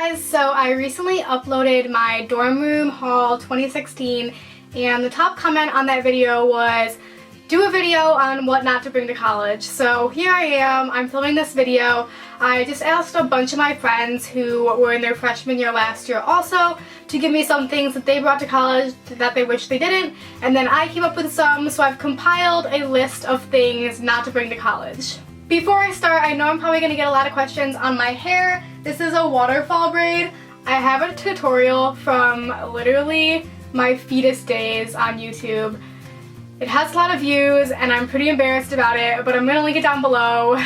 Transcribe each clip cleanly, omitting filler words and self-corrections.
guys, so I recently uploaded my dorm room haul 2016 and the top comment on that video was do a video on what not to bring to college. So here I am, I'm filming this video. I just asked a bunch of my friends who were in their freshman year last year also to give me some things that they brought to college that they wish they didn't, and then I came up with some, so I've compiled a list of things not to bring to college. Before I start, I know I'm probably going to get a lot of questions on my hair. This is a waterfall braid. I have a tutorial from literally my fetus days on YouTube. It has a lot of views and I'm pretty embarrassed about it, but I'm going to link it down below.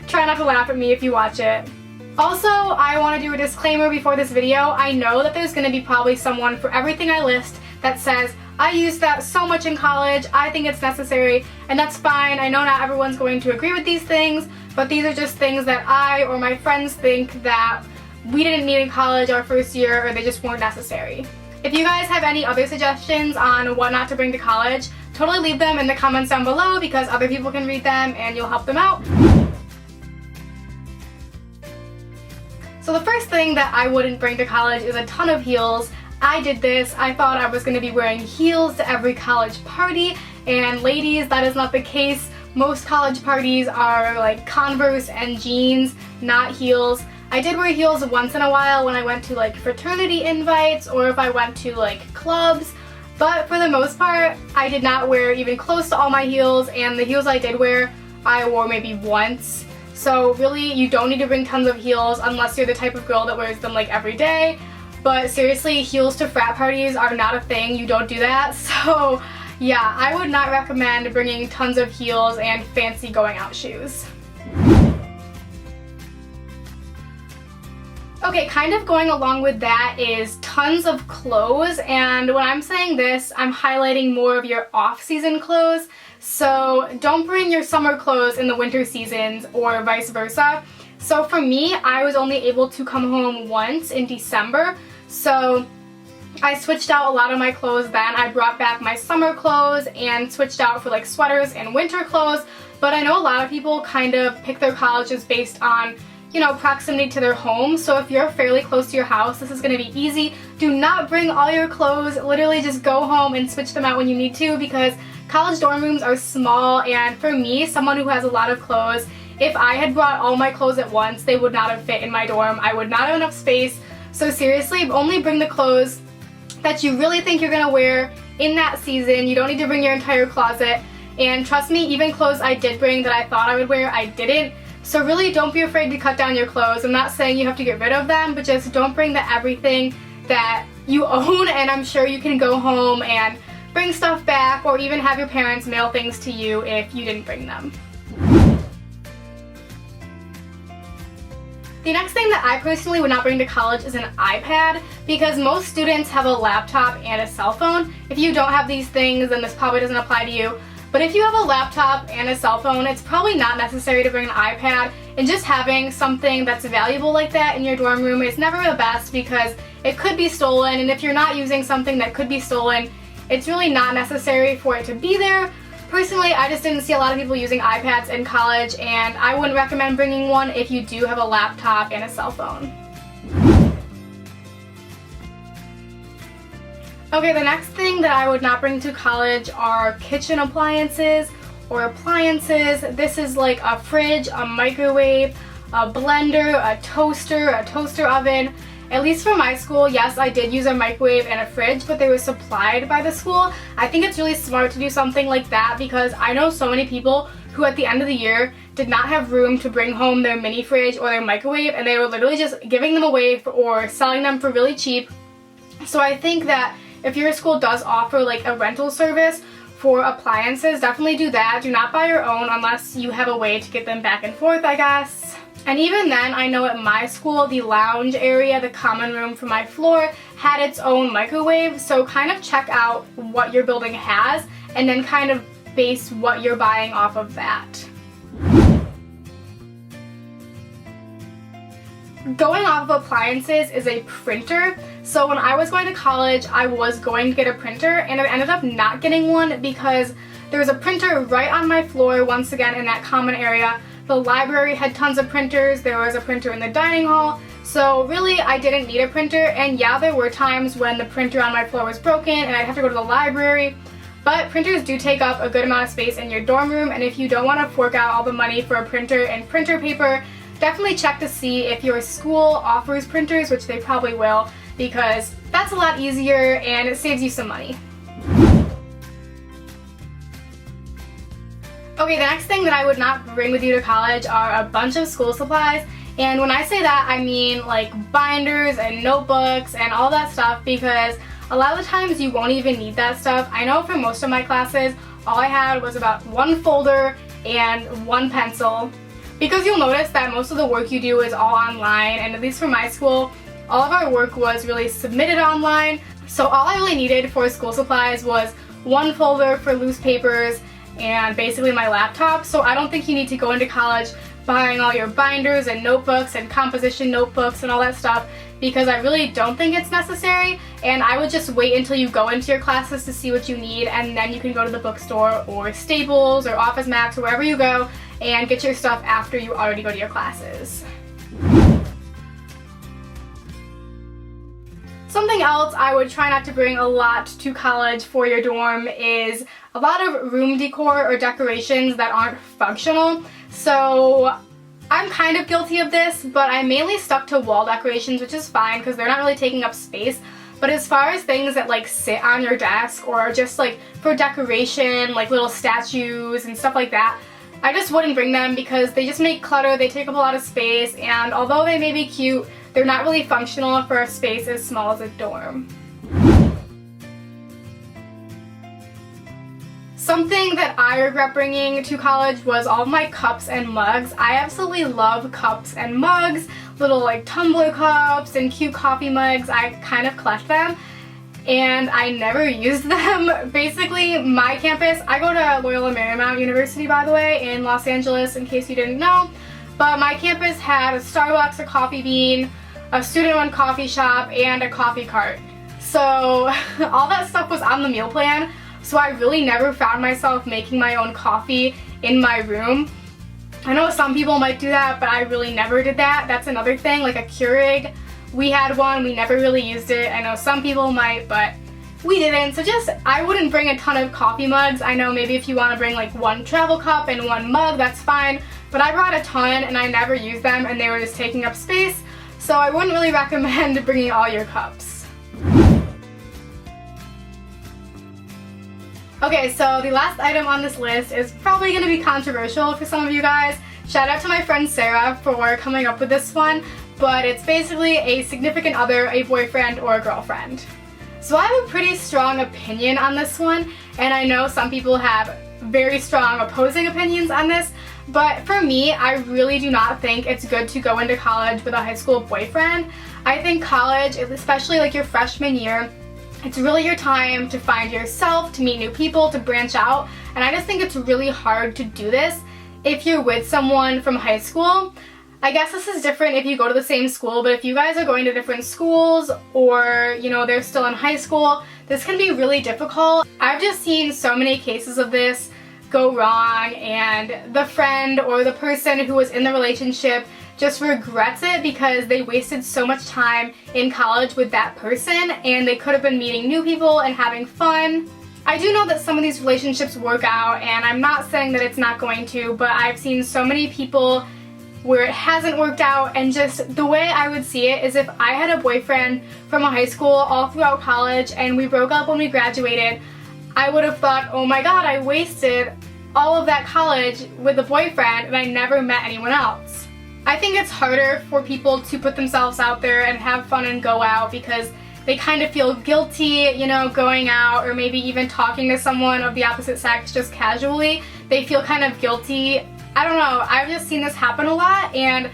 Try not to laugh at me if you watch it. Also, I want to do a disclaimer before this video. I know that there's going to be probably someone for everything I list that says, I used that so much in college, I think it's necessary, and that's fine. I know not everyone's going to agree with these things, but these are just things that I or my friends think that we didn't need in college our first year, or they just weren't necessary. If you guys have any other suggestions on what not to bring to college, totally leave them in the comments down below because other people can read them and you'll help them out. So the first thing that I wouldn't bring to college is a ton of heels. I did this. I thought I was going to be wearing heels to every college party, and ladies, that is not the case. Most college parties are like Converse and jeans, not heels. I did wear heels once in a while when I went to like fraternity invites or if I went to like clubs, but for the most part, I did not wear even close to all my heels, and the heels I did wear, I wore maybe once. So really, you don't need to bring tons of heels unless you're the type of girl that wears them like every day. But seriously, heels to frat parties are not a thing. You don't do that. So yeah, I would not recommend bringing tons of heels and fancy going out shoes. Okay, kind of going along with that is tons of clothes, and when I'm saying this, I'm highlighting more of your off-season clothes. So don't bring your summer clothes in the winter seasons or vice versa. So for me, I was only able to come home once in December, so I switched out a lot of my clothes then. I brought back my summer clothes and switched out for like sweaters and winter clothes, but I know a lot of people kind of pick their colleges based on, you know, proximity to their home. So if you're fairly close to your house, this is going to be easy. Do not bring all your clothes. Literally just go home and switch them out when you need to, because college dorm rooms are small, and for me, someone who has a lot of clothes, if I had brought all my clothes at once, they would not have fit in my dorm. I would not have enough space. So seriously, only bring the clothes that you really think you're gonna wear in that season. You don't need to bring your entire closet. And trust me, even clothes I did bring that I thought I would wear, I didn't. So really, don't be afraid to cut down your clothes. I'm not saying you have to get rid of them, but just don't bring the everything that you own, and I'm sure you can go home and bring stuff back, or even have your parents mail things to you if you didn't bring them. The next thing that I personally would not bring to college is an iPad, because most students have a laptop and a cell phone. If you don't have these things, then this probably doesn't apply to you. But if you have a laptop and a cell phone, it's probably not necessary to bring an iPad, and just having something that's valuable like that in your dorm room is never the best because it could be stolen, and if you're not using something that could be stolen, it's really not necessary for it to be there. Personally, I just didn't see a lot of people using iPads in college, and I wouldn't recommend bringing one if you do have a laptop and a cell phone. Okay, the next thing that I would not bring to college are kitchen appliances or appliances. This is like a fridge, a microwave, a blender, a toaster oven. At least for my school, yes, I did use a microwave and a fridge, but they were supplied by the school. I think it's really smart to do something like that, because I know so many people who at the end of the year did not have room to bring home their mini fridge or their microwave, and they were literally just giving them away or selling them for really cheap. So I think that if your school does offer like a rental service for appliances, definitely do that. Do not buy your own unless you have a way to get them back and forth, I guess. And even then, I know at my school, the lounge area, the common room for my floor, had its own microwave, so kind of check out what your building has and then kind of base what you're buying off of that. Going off of appliances is a printer. So when I was going to college, I was going to get a printer, and I ended up not getting one because there was a printer right on my floor, once again in that common area. The library had tons of printers. There was a printer in the dining hall. So really, I didn't need a printer, and yeah, there were times when the printer on my floor was broken and I'd have to go to the library, but printers do take up a good amount of space in your dorm room, and if you don't want to fork out all the money for a printer and printer paper, definitely check to see if your school offers printers, which they probably will, because that's a lot easier and it saves you some money. Okay, the next thing that I would not bring with you to college are a bunch of school supplies. And when I say that, I mean like binders and notebooks and all that stuff, because a lot of the times you won't even need that stuff. I know for most of my classes, all I had was about one folder and one pencil. Because you'll notice that most of the work you do is all online, and at least for my school, all of our work was really submitted online. So all I really needed for school supplies was one folder for loose papers and basically my laptop. So I don't think you need to go into college buying all your binders and notebooks and composition notebooks and all that stuff, because I really don't think it's necessary, and I would just wait until you go into your classes to see what you need, and then you can go to the bookstore or Staples or Office Max or wherever you go and get your stuff after you already go to your classes. Something else I would try not to bring a lot to college for your dorm is a lot of room decor or decorations that aren't functional. So I'm kind of guilty of this, but I mainly stuck to wall decorations, which is fine because they're not really taking up space. But as far as things that like sit on your desk or just like for decoration, like little statues and stuff like that, I just wouldn't bring them because they just make clutter, they take up a lot of space, and although they may be cute, they're not really functional for a space as small as a dorm. Something that I regret bringing to college was all of my cups and mugs. I absolutely love cups and mugs, little like tumbler cups and cute coffee mugs. I kind of collect them, and I never used them. Basically, my campus, I go to Loyola Marymount University, by the way, in Los Angeles, in case you didn't know, but my campus had a Starbucks, a Coffee Bean, a student-run coffee shop, and a coffee cart. So all that stuff was on the meal plan, so I really never found myself making my own coffee in my room. I know some people might do that, but I really never did that. That's another thing, like a Keurig. We had one, we never really used it. I know some people might, but we didn't. So just, I wouldn't bring a ton of coffee mugs. I know maybe if you want to bring like one travel cup and one mug, that's fine. But I brought a ton and I never used them, and they were just taking up space. So I wouldn't really recommend bringing all your cups. Okay, so the last item on this list is probably going to be controversial for some of you guys. Shout out to my friend Sarah for coming up with this one, but it's basically a significant other, a boyfriend, or a girlfriend. So I have a pretty strong opinion on this one, and I know some people have very strong opposing opinions on this, but for me, I really do not think it's good to go into college with a high school boyfriend. I think college, especially like your freshman year, it's really your time to find yourself, to meet new people, to branch out, and I just think it's really hard to do this if you're with someone from high school. I guess this is different if you go to the same school, but if you guys are going to different schools or, you know, they're still in high school, this can be really difficult. I've just seen so many cases of this go wrong, and the friend or the person who was in the relationship just regrets it because they wasted so much time in college with that person and they could have been meeting new people and having fun. I do know that some of these relationships work out, and I'm not saying that it's not going to, but I've seen so many people where it hasn't worked out, and just the way I would see it is if I had a boyfriend from a high school all throughout college and we broke up when we graduated, I would have thought, oh my god, I wasted all of that college with a boyfriend and I never met anyone else. I think it's harder for people to put themselves out there and have fun and go out because they kind of feel guilty, you know, going out or maybe even talking to someone of the opposite sex just casually. They feel kind of guilty. I don't know, I've just seen this happen a lot, and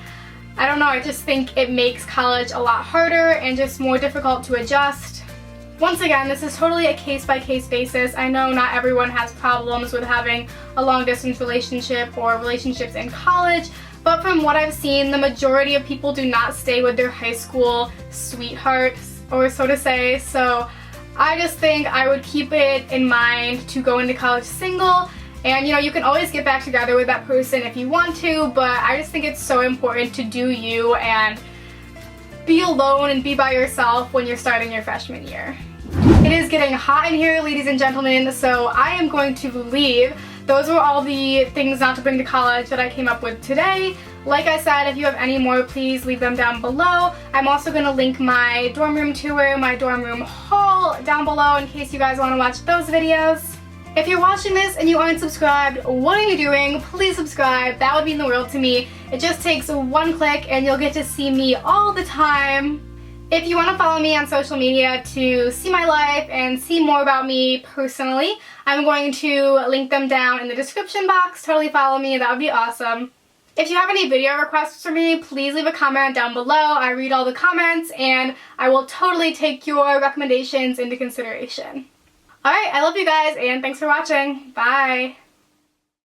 I don't know, I just think it makes college a lot harder and just more difficult to adjust. Once again, this is totally a case-by-case basis. I know not everyone has problems with having a long-distance relationship or relationships in college, but from what I've seen, the majority of people do not stay with their high school sweethearts, or so to say, so I just think I would keep it in mind to go into college single. And, you know, you can always get back together with that person if you want to, but I just think it's so important to do you and be alone and be by yourself when you're starting your freshman year. It is getting hot in here, ladies and gentlemen, so I am going to leave. Those were all the things not to bring to college that I came up with today. Like I said, if you have any more, please leave them down below. I'm also going to link my dorm room tour, my dorm room haul down below in case you guys want to watch those videos. If you're watching this and you aren't subscribed, what are you doing? Please subscribe. That would mean the world to me. It just takes one click and you'll get to see me all the time. If you want to follow me on social media to see my life and see more about me personally, I'm going to link them down in the description box. Totally follow me. That would be awesome. If you have any video requests for me, please leave a comment down below. I read all the comments and I will totally take your recommendations into consideration. Alright, I love you guys and thanks for watching. Bye!